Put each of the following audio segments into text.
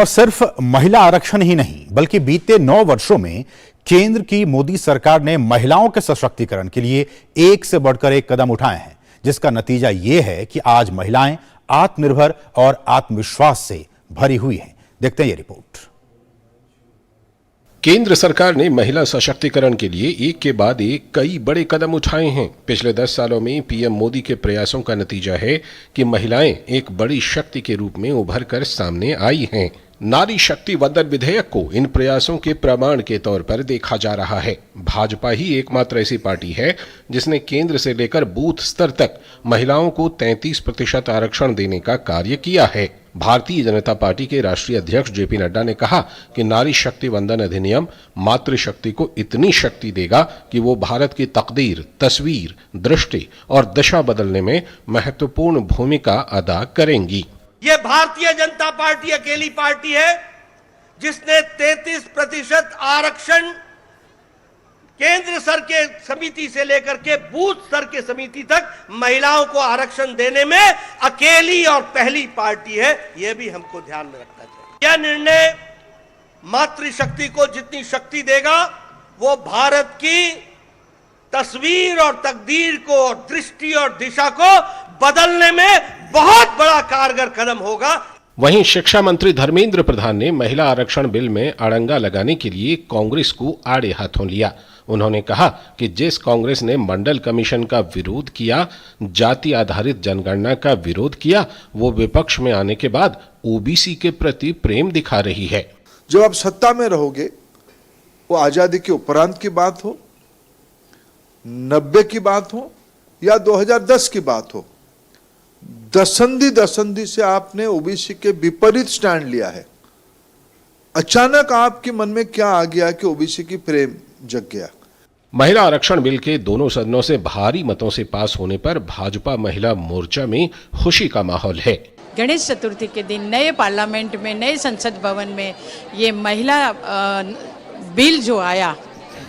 और सिर्फ महिला आरक्षण ही नहीं बल्कि बीते 9 वर्षों में केंद्र की मोदी सरकार ने महिलाओं के सशक्तिकरण के लिए एक से बढ़कर एक कदम उठाए हैं, जिसका नतीजा यह है कि आज महिलाएं आत्मनिर्भर और आत्मविश्वास से भरी हुई हैं। देखते हैं ये रिपोर्ट। केंद्र सरकार ने महिला सशक्तिकरण के लिए एक के बाद एक कई बड़े कदम उठाए हैं। पिछले 10 सालों में पीएम मोदी के प्रयासों का नतीजा है कि महिलाएं एक बड़ी शक्ति के रूप में उभर कर सामने आई हैं। नारी शक्ति वंदन विधेयक को इन प्रयासों के प्रमाण के तौर पर देखा जा रहा है। भाजपा ही एकमात्र ऐसी पार्टी है जिसने केंद्र से लेकर बूथ स्तर तक महिलाओं को 33% आरक्षण देने का कार्य किया है। भारतीय जनता पार्टी के राष्ट्रीय अध्यक्ष जेपी नड्डा ने कहा कि नारी शक्ति वंदन अधिनियम मातृशक्ति को इतनी शक्ति देगा कि वो भारत की तकदीर, तस्वीर, दृष्टि और दशा बदलने में महत्वपूर्ण भूमिका अदा करेंगी। ये भारतीय जनता पार्टी अकेली पार्टी है जिसने 33% आरक्षण केंद्र स्तर के समिति से लेकर के बूथ स्तर के समिति तक महिलाओं को आरक्षण देने में अकेली और पहली पार्टी है। यह भी हमको ध्यान में रखना चाहिए। यह निर्णय मातृशक्ति को जितनी शक्ति देगा वो भारत की तस्वीर और तकदीर को, दृष्टि और दिशा को बदलने में बहुत बड़ा कारगर कदम होगा। वहीं शिक्षा मंत्री धर्मेंद्र प्रधान ने महिला आरक्षण बिल में अड़ंगा लगाने के लिए कांग्रेस को आड़े हाथों लिया। उन्होंने कहा कि जिस कांग्रेस ने मंडल कमीशन का विरोध किया, जाति आधारित जनगणना का विरोध किया, वो विपक्ष में आने के बाद ओबीसी के प्रति प्रेम दिखा रही है। जब आप सत्ता में रहोगे, वो आजादी के उपरांत की बात हो, 90 की बात हो या 2010 की बात हो, दसंधी से आपने ओबीसी के विपरीत स्टैंड लिया है। अचानक आपके मन में क्या आ गया कि ओबीसी की प्रेम जग गया। महिला आरक्षण बिल के दोनों सदनों से भारी मतों से पास होने पर भाजपा महिला मोर्चा में खुशी का माहौल है। गणेश चतुर्थी के दिन नए पार्लियामेंट में, नए संसद भवन में ये महिला बिल जो आया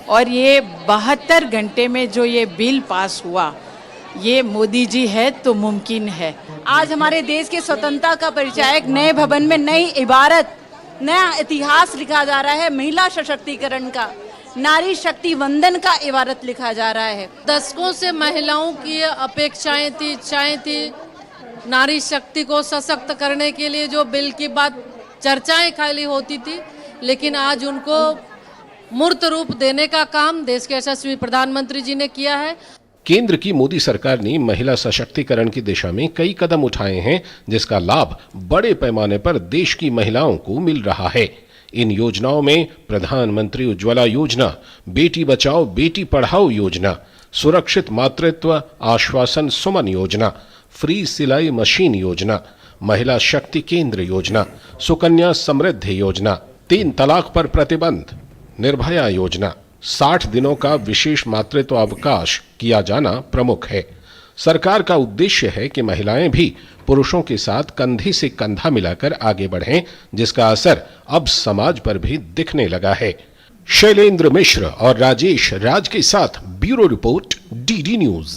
और ये 72 घंटे में जो ये बिल पास हुआ, ये मोदी जी है तो मुमकिन है। आज हमारे देश के स्वतंत्रता का परिचय, एक नए भवन में नई इबारत, नया इतिहास लिखा जा रहा है। महिला सशक्तिकरण का, नारी शक्ति वंदन का इबारत लिखा जा रहा है। दशकों से महिलाओं की अपेक्षाएं थी, इच्छाएं थी, नारी शक्ति को सशक्त करने के लिए जो बिल की बात चर्चाएं खाली होती थी, लेकिन आज उनको मूर्त रूप देने का काम देश के यशस्वी प्रधानमंत्री जी ने किया है। केंद्र की मोदी सरकार ने महिला सशक्तिकरण की दिशा में कई कदम उठाए हैं, जिसका लाभ बड़े पैमाने पर देश की महिलाओं को मिल रहा है। इन योजनाओं में प्रधानमंत्री उज्ज्वला योजना, बेटी बचाओ बेटी पढ़ाओ योजना, सुरक्षित मातृत्व आश्वासन सुमन योजना, फ्री सिलाई मशीन योजना, महिला शक्ति केंद्र योजना, सुकन्या समृद्धि योजना, 3 तलाक पर प्रतिबंध, निर्भया योजना, 60 दिनों का विशेष मातृत्व अवकाश किया जाना प्रमुख है। सरकार का उद्देश्य है कि महिलाएं भी पुरुषों के साथ कंधे से कंधा मिलाकर आगे बढ़ें, जिसका असर अब समाज पर भी दिखने लगा है। शैलेंद्र मिश्र और राजेश राज के साथ ब्यूरो रिपोर्ट, डीडी न्यूज।